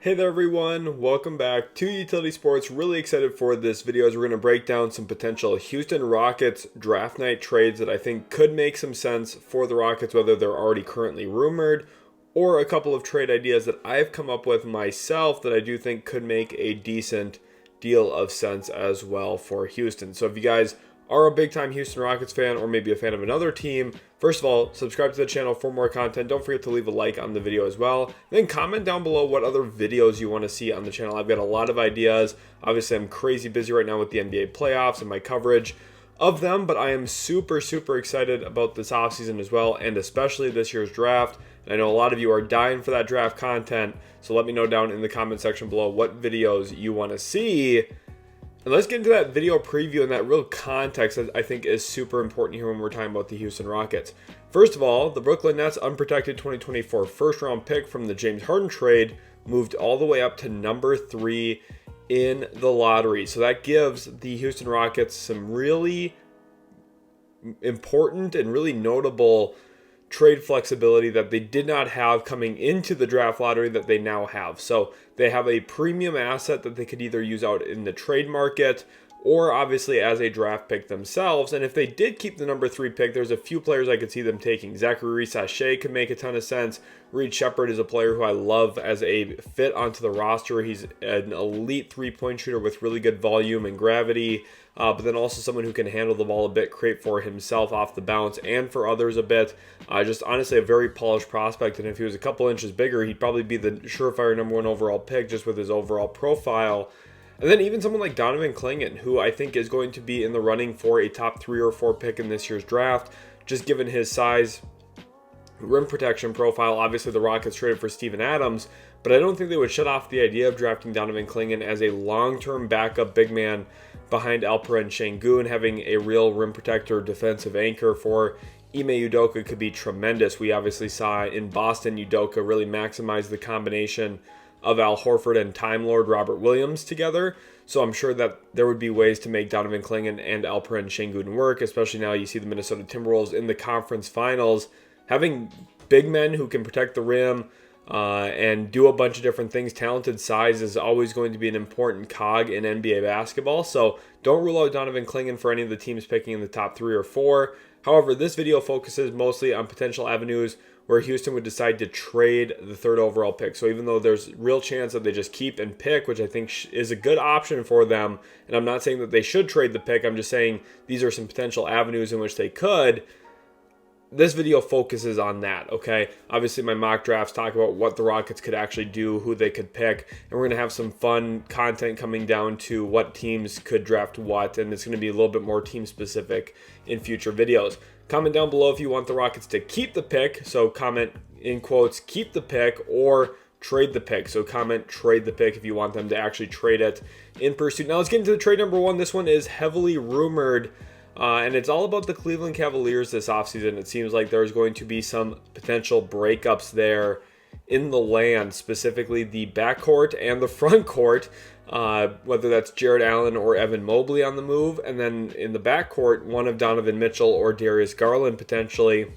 Hey there everyone, welcome back to Utility Sports. Really excited for this video as we're going to break down some potential Houston Rockets draft night trades that I think could make some sense for the Rockets, whether they're already currently rumored or a couple of trade ideas that I've come up with myself that I do think could make a decent deal of sense as well for Houston. So if you guys are a big time Houston Rockets fan or maybe a fan of another team, first of all, subscribe to the channel for more content. Don't forget to leave a like on the video as well. And then comment down below what other videos you want to see on the channel. I've got a lot of ideas. Obviously, I'm crazy busy right now with the NBA playoffs and my coverage of them, but I am super excited about this offseason as well, and especially this year's draft. And I know a lot of you are dying for that draft content, so let me know down in the comment section below what videos you want to see. And let's get into that video preview and that real context that I think is super important here when we're talking about the Houston Rockets. First of all, the Brooklyn Nets unprotected 2024 first round pick from the James Harden trade moved all the way up to number 3 in the lottery. So that gives the Houston Rockets some really important and really notable trade flexibility that they did not have coming into the draft lottery that they now have. So they have a premium asset that they could either use out in the trade market or obviously as a draft pick themselves. And if they did keep the number 3 pick, there's a few players I could see them taking. Zaccharie Risacher could make a ton of sense. Reed Shepard is a player who I love as a fit onto the roster. He's an elite three-point shooter with really good volume and gravity, but then also someone who can handle the ball a bit, create for himself off the bounce and for others a bit. Just honestly a very polished prospect, and if he was a couple inches bigger, he'd probably be the surefire number 1 overall pick just with his overall profile. And then even someone like Donovan, who I think is going to be in the running for a top 3 or 4 pick in this year's draft, just given his size, rim protection profile. Obviously the Rockets traded for Steven Adams, but I don't think they would shut off the idea of drafting Donovan as a long-term backup big man behind Alperen Sengun. Having a real rim protector defensive anchor for Ime Udoka could be tremendous. We obviously saw in Boston Udoka really maximize the combination of Al Horford and Time Lord Robert Williams together. So I'm sure that there would be ways to make Donovan and Alperen Sengun work, especially now you see the Minnesota Timberwolves in the conference finals. Having big men who can protect the rim and do a bunch of different things, talented size is always going to be an important cog in NBA basketball. So don't rule out Donovan for any of the teams picking in the top 3 or 4. However, this video focuses mostly on potential avenues where Houston would decide to trade the 3rd overall pick. So even though there's real chance that they just keep and pick, which I think is a good option for them, and I'm not saying that they should trade the pick, I'm just saying these are some potential avenues in which they could. This video focuses on that, okay? Obviously, my mock drafts talk about what the Rockets could actually do, who they could pick, and we're going to have some fun content coming down to what teams could draft what, and it's going to be a little bit more team-specific in future videos. Comment down below if you want the Rockets to keep the pick, so comment in quotes, keep the pick, or trade the pick. So comment trade the pick if you want them to actually trade it in pursuit. Now let's get into the trade number 1. This one is heavily rumored. And it's all about the Cleveland Cavaliers this offseason. It seems like there's going to be some potential breakups there in the land, specifically the backcourt and the front court, whether that's Jared Allen or Evan Mobley on the move. And then in the backcourt, one of Donovan Mitchell or Darius Garland potentially.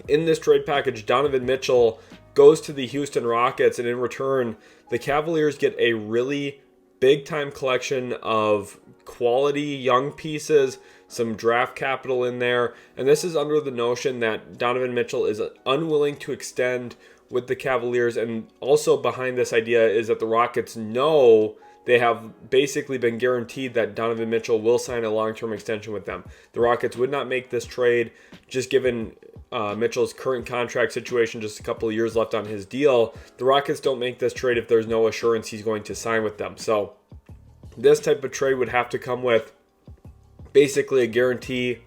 In this trade package, Donovan Mitchell goes to the Houston Rockets, and in return, the Cavaliers get a really big-time collection of quality young pieces, some draft capital in there, and this is under the notion that Donovan Mitchell is unwilling to extend with the Cavaliers, and also behind this idea is that the Rockets know they have basically been guaranteed that Donovan Mitchell will sign a long-term extension with them. The Rockets would not make this trade just given Mitchell's current contract situation, just a couple of years left on his deal. The Rockets don't make this trade if there's no assurance he's going to sign with them. So this type of trade would have to come with basically a guarantee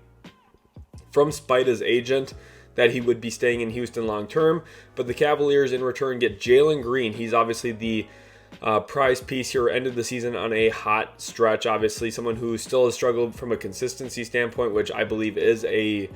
from Spida's agent that he would be staying in Houston long term. But the Cavaliers in return get Jaylen Green. He's obviously the prize piece here, ended the season on a hot stretch. Obviously someone who still has struggled from a consistency standpoint, which I believe is a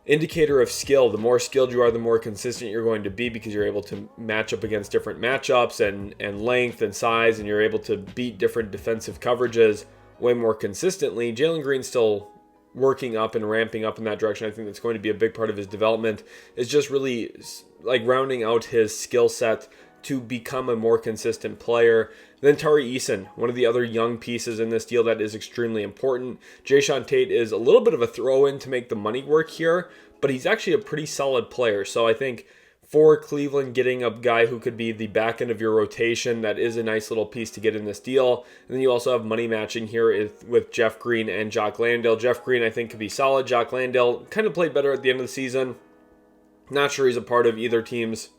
indicator of skill. The more skilled you are, the more consistent you're going to be, because you're able to match up against different matchups and length and size, and you're able to beat different defensive coverages way more consistently. Jaylen Green's still working up and ramping up in that direction. I think that's going to be a big part of his development, is just really like rounding out his skill set to become a more consistent player. Then Tari Eason, one of the other young pieces in this deal that is extremely important. Jae'Sean Tate is a little bit of a throw-in to make the money work here, but he's actually a pretty solid player. So I think for Cleveland, getting a guy who could be the back end of your rotation, that is a nice little piece to get in this deal. And then you also have money matching here with Jeff Green and Jock Landale. Jeff Green, I think, could be solid. Jock Landale kind of played better at the end of the season. Not sure he's a part of either team's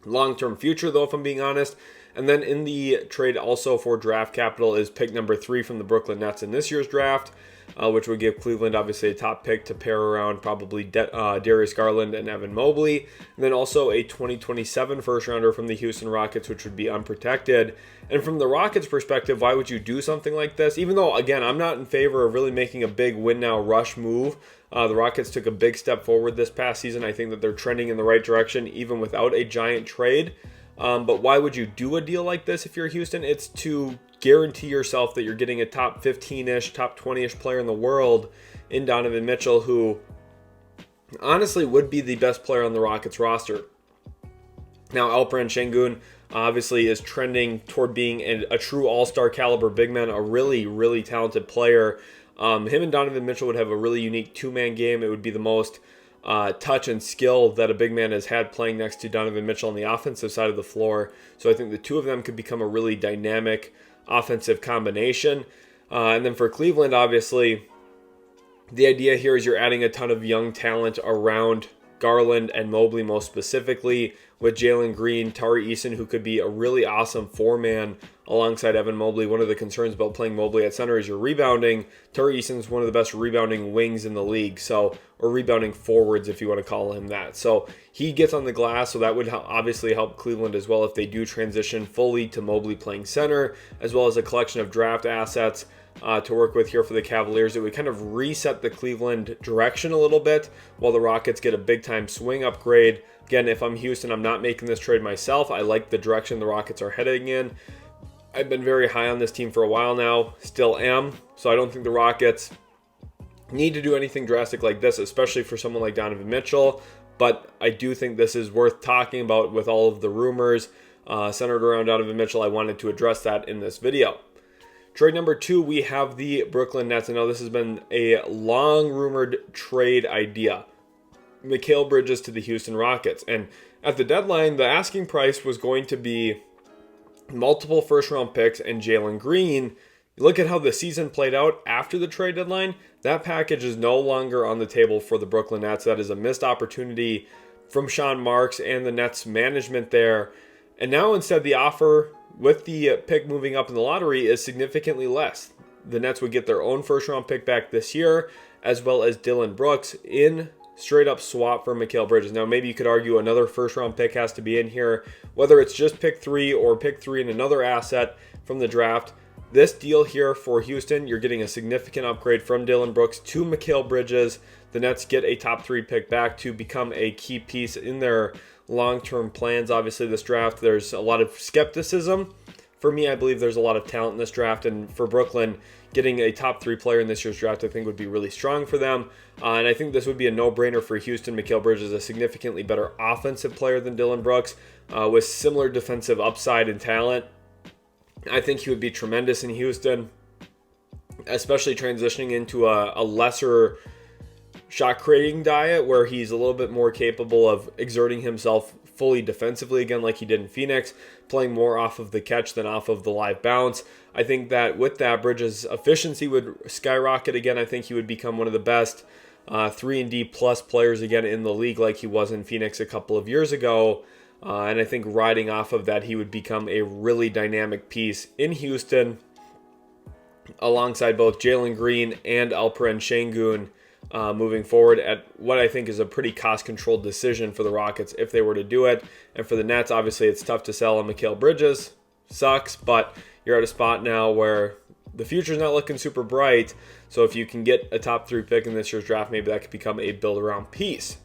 long-term future, though, if I'm being honest. And then in the trade also for draft capital is pick number 3 from the Brooklyn Nets in this year's draft, which would give Cleveland obviously a top pick to pair around probably Darius Garland and Evan Mobley. And then also a 2027 first-rounder from the Houston Rockets, which would be unprotected. And from the Rockets' perspective, why would you do something like this? Even though, again, I'm not in favor of really making a big win-now-rush move. The Rockets took a big step forward this past season. I think that they're trending in the right direction even without a giant trade. But why would you do a deal like this if you're Houston? It's to guarantee yourself that you're getting a top 15-ish, top 20-ish player in the world in Donovan Mitchell, who honestly would be the best player on the Rockets roster. Now, Alperen Sengun obviously is trending toward being a true all-star caliber big man, a really, really talented player. Him and Donovan Mitchell would have a really unique two-man game. It would be the most touch and skill that a big man has had playing next to Donovan Mitchell on the offensive side of the floor. So I think the two of them could become a really dynamic offensive combination. And then for Cleveland, obviously, the idea here is you're adding a ton of young talent around Garland and Mobley, most specifically, with Jaylen Green, Tari Eason, who could be a really awesome four-man alongside Evan Mobley. One of the concerns about playing Mobley at center is your rebounding. Tari Eason is one of the best rebounding wings in the league, or rebounding forwards if you want to call him that. So he gets on the glass, so that would obviously help Cleveland as well if they do transition fully to Mobley playing center, as well as a collection of draft assets to work with here for the Cavaliers. It would kind of reset the Cleveland direction a little bit while the Rockets get a big-time swing upgrade. Again, if I'm Houston, I'm not making this trade myself. I like the direction the Rockets are heading in. I've been very high on this team for a while now, still am, so I don't think the Rockets need to do anything drastic like this, especially for someone like Donovan Mitchell, but I do think this is worth talking about with all of the rumors centered around Donovan Mitchell. I wanted to address that in this video. Trade number 2, we have the Brooklyn Nets. I know this has been a long rumored trade idea. Mikal Bridges to the Houston Rockets. And at the deadline, the asking price was going to be multiple first-round picks and Jaylen Green. You look at how the season played out after the trade deadline, that package is no longer on the table for the Brooklyn Nets. That is a missed opportunity from Sean Marks and the Nets management there. And now instead the offer with the pick moving up in the lottery is significantly less. The Nets would get their own first-round pick back this year, as well as Dillon Brooks in straight-up swap for Mikal Bridges. Now, maybe you could argue another first-round pick has to be in here, whether it's just pick 3 or pick 3 and another asset from the draft. This deal here for Houston, you're getting a significant upgrade from Dillon Brooks to Mikal Bridges. The Nets get a top 3 pick back to become a key piece in their long-term plans. Obviously, this draft, there's a lot of skepticism. For me, I believe there's a lot of talent in this draft, and for Brooklyn, getting a top 3 player in this year's draft, I think would be really strong for them. And I think this would be a no-brainer for Houston. Mikal Bridges is a significantly better offensive player than Dillon Brooks, with similar defensive upside and talent. I think he would be tremendous in Houston, especially transitioning into a lesser shot creating diet where he's a little bit more capable of exerting himself fully defensively again like he did in Phoenix, playing more off of the catch than off of the live bounce. I think that with that, Bridges' efficiency would skyrocket again. I think he would become one of the best 3-and-D plus players again in the league like he was in Phoenix a couple of years ago. And I think riding off of that, he would become a really dynamic piece in Houston alongside both Jaylen Green and Alperen Sengun moving forward at what I think is a pretty cost-controlled decision for the Rockets if they were to do it. And for the Nets, obviously it's tough to sell on Mikal Bridges. Sucks, but you're at a spot now where the future's not looking super bright. So if you can get a top 3 pick in this year's draft, maybe that could become a build-around piece.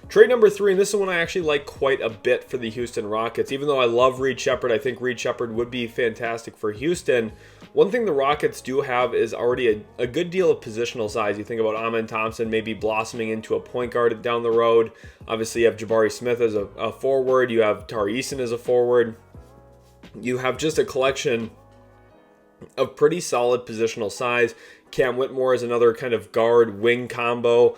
Trade number 3, and this is one I actually like quite a bit for the Houston Rockets. Even though I love Reed Sheppard, I think Reed Sheppard would be fantastic for Houston. One thing the Rockets do have is already a good deal of positional size. You think about Amen Thompson maybe blossoming into a point guard down the road. Obviously, you have Jabari Smith as a forward. You have Tari Eason as a forward. You have just a collection of pretty solid positional size. Cam Whitmore is another kind of guard-wing combo.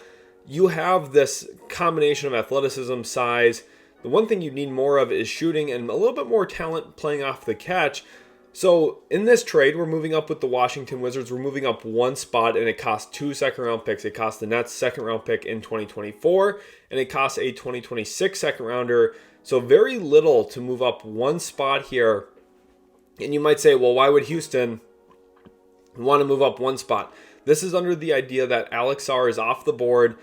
You have this combination of athleticism, size. The one thing you need more of is shooting and a little bit more talent playing off the catch. So in this trade, we're moving up with the Washington Wizards. We're moving up one spot, and it costs 2 second-round picks. It costs the Nets second-round pick in 2024, and it costs a 2026 second-rounder. So very little to move up one spot here. And you might say, well, why would Houston want to move up one spot? This is under the idea that Alex Sarr is off the board.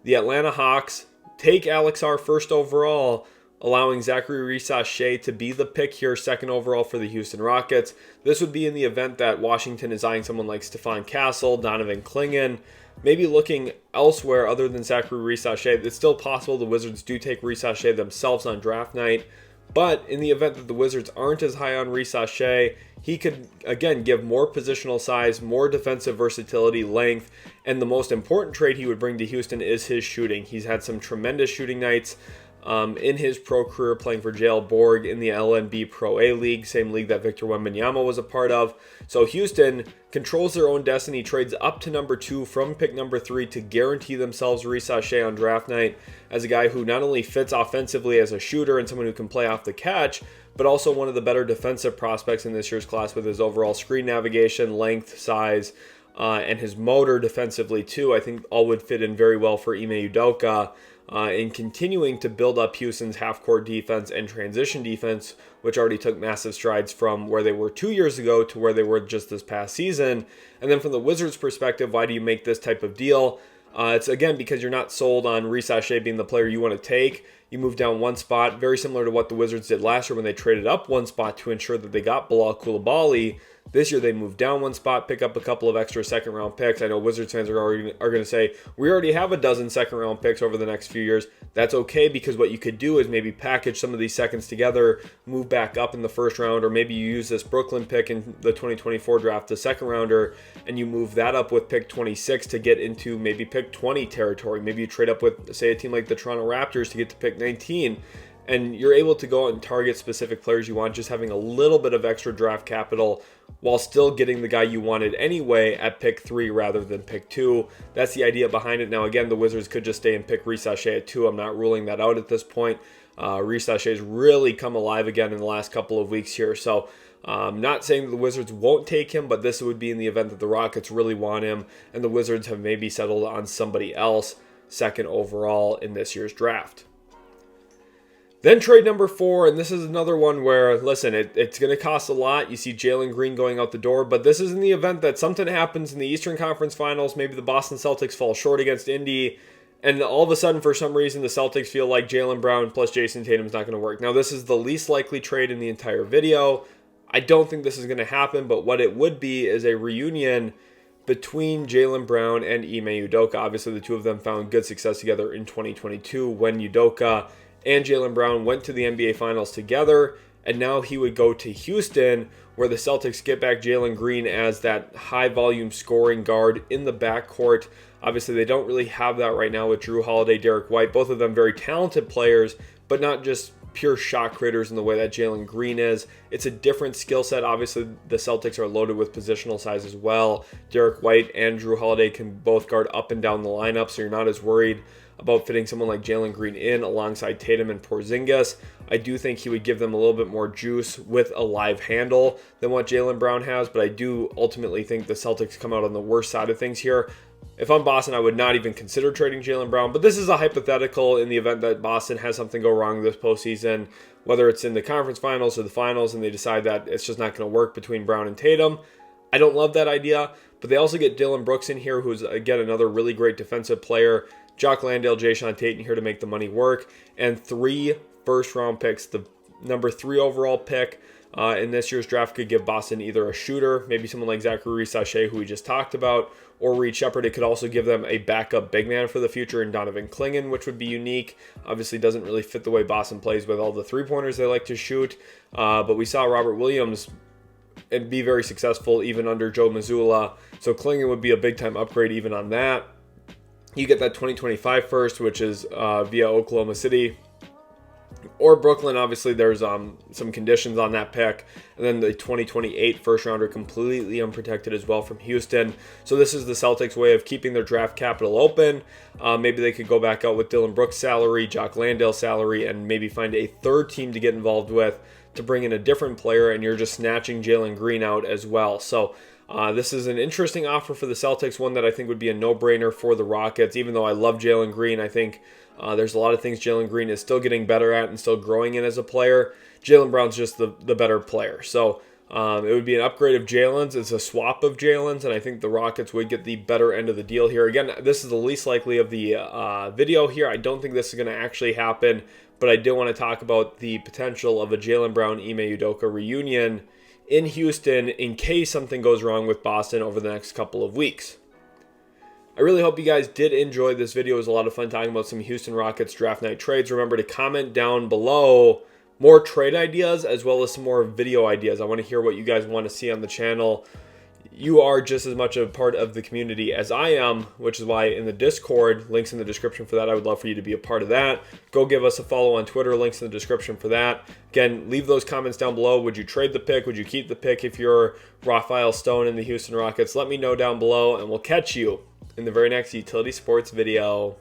The Atlanta Hawks take Alex Sarr first overall, allowing Zaccharie Risacher to be the pick here, second overall for the Houston Rockets. This would be in the event that Washington is eyeing someone like Stephon Castle, Donovan Clingan, maybe looking elsewhere other than Zaccharie Risacher. It's still possible the Wizards do take Risacher themselves on draft night. But in the event that the Wizards aren't as high on Risacher, he could, again, give more positional size, more defensive versatility, length, and the most important trade he would bring to Houston is his shooting. He's had some tremendous shooting nights in his pro career playing for JL Borg in the LNB Pro A League, same league that Victor Wembanyama was a part of. So Houston controls their own destiny, trades up to number 2 from pick number 3 to guarantee themselves Risacher on draft night as a guy who not only fits offensively as a shooter and someone who can play off the catch, but also one of the better defensive prospects in this year's class with his overall screen navigation, length, size, and his motor defensively too. I think all would fit in very well for Ime Udoka. In continuing to build up Houston's half-court defense and transition defense, which already took massive strides from where they were 2 years ago to where they were just this past season. And then from the Wizards' perspective, why do you make this type of deal? It's, again, because you're not sold on Risacher being the player you want to take. You move down one spot, very similar to what the Wizards did last year when they traded up one spot to ensure that they got Bilal Coulibaly. This year they moved down one spot, pick up a couple of extra second-round picks. I know Wizards fans are going to say, we already have a dozen second-round picks over the next few years. That's okay, because what you could do is maybe package some of these seconds together, move back up in the first round, or maybe you use this Brooklyn pick in the 2024 draft, the second-rounder, and you move that up with pick 26 to get into maybe pick 20 territory. Maybe you trade up with, say, a team like the Toronto Raptors to get to pick 19. And you're able to go out and target specific players you want, just having a little bit of extra draft capital while still getting the guy you wanted anyway at pick 3 rather than pick 2. That's the idea behind it. Now, again, the Wizards could just stay and pick Risacher at 2. I'm not ruling that out at this point. Risacher's really come alive again in the last couple of weeks here. So not saying that the Wizards won't take him, but this would be in the event that the Rockets really want him and the Wizards have maybe settled on somebody else second overall in this year's draft. Then trade number 4, and this is another one where, listen, it's going to cost a lot. You see Jaylen Green going out the door, but this is in the event that something happens in the Eastern Conference Finals. Maybe the Boston Celtics fall short against Indy, and all of a sudden, for some reason, the Celtics feel like Jaylen Brown plus Jason Tatum is not going to work. Now, this is the least likely trade in the entire video. I don't think this is going to happen, but what it would be is a reunion between Jaylen Brown and Ime Udoka. Obviously, the two of them found good success together in 2022 when Udoka and Jaylen Brown went to the NBA Finals together, and now he would go to Houston, where the Celtics get back Jaylen Green as that high-volume scoring guard in the backcourt. Obviously, they don't really have that right now with Jrue Holiday, Derek White, both of them very talented players, but not just pure shot creators in the way that Jaylen Green is. It's a different skill set. Obviously, the Celtics are loaded with positional size as well. Derek White and Jrue Holiday can both guard up and down the lineup, so you're not as worried about fitting someone like Jaylen Green in alongside Tatum and Porzingis. I do think he would give them a little bit more juice with a live handle than what Jaylen Brown has, but I do ultimately think the Celtics come out on the worst side of things here. If I'm Boston, I would not even consider trading Jaylen Brown, but this is a hypothetical in the event that Boston has something go wrong this postseason, whether it's in the conference finals or the finals, and they decide that it's just not going to work between Brown and Tatum. I don't love that idea, but they also get Dillon Brooks in here, who's, again, another really great defensive player. Jock Landale, Jayshawn Tate in here to make the money work, and 3 first-round picks. The number 3 overall pick in this year's draft could give Boston either a shooter, maybe someone like Zaccharie Risacher, who we just talked about, or Reed Shepherd. It could also give them a backup big man for the future in Donovan, which would be unique. Obviously doesn't really fit the way Boston plays with all the three-pointers they like to shoot, but we saw Robert Williams and be very successful even under Joe Mazzulla. So Klingon would be a big-time upgrade even on that. You get that 2025 first, which is via Oklahoma City. Or Brooklyn, obviously there's some conditions on that pick. And then the 2028 first rounder completely unprotected as well from Houston. So this is the Celtics' way of keeping their draft capital open. Maybe they could go back out with Dylan Brooks' salary, Jock Landale's salary, and maybe find a third team to get involved with to bring in a different player, and you're just snatching Jaylen Green out as well. So this is an interesting offer for the Celtics, one that I think would be a no-brainer for the Rockets. Even though I love Jaylen Green, I think there's a lot of things Jaylen Green is still getting better at and still growing in as a player. Jaylen Brown's just the better player. So it would be an upgrade of Jaylen's. It's a swap of Jaylen's, and I think the Rockets would get the better end of the deal here. Again, this is the least likely of the video here. I don't think this is going to actually happen, but I did want to talk about the potential of a Jaylen Brown, Ime Udoka reunion in Houston in case something goes wrong with Boston over the next couple of weeks. I really hope you guys did enjoy this video. It was a lot of fun talking about some Houston Rockets draft night trades. Remember to comment down below more trade ideas as well as some more video ideas. I want to hear what you guys want to see on the channel. You are just as much a part of the community as I am, which is why in the Discord, links in the description for that, I would love for you to be a part of that. Go give us a follow on Twitter, links in the description for that. Again, leave those comments down below. Would you trade the pick? Would you keep the pick if you're Rafael Stone in the Houston Rockets? Let me know down below, and we'll catch you in the very next Utility Sports video.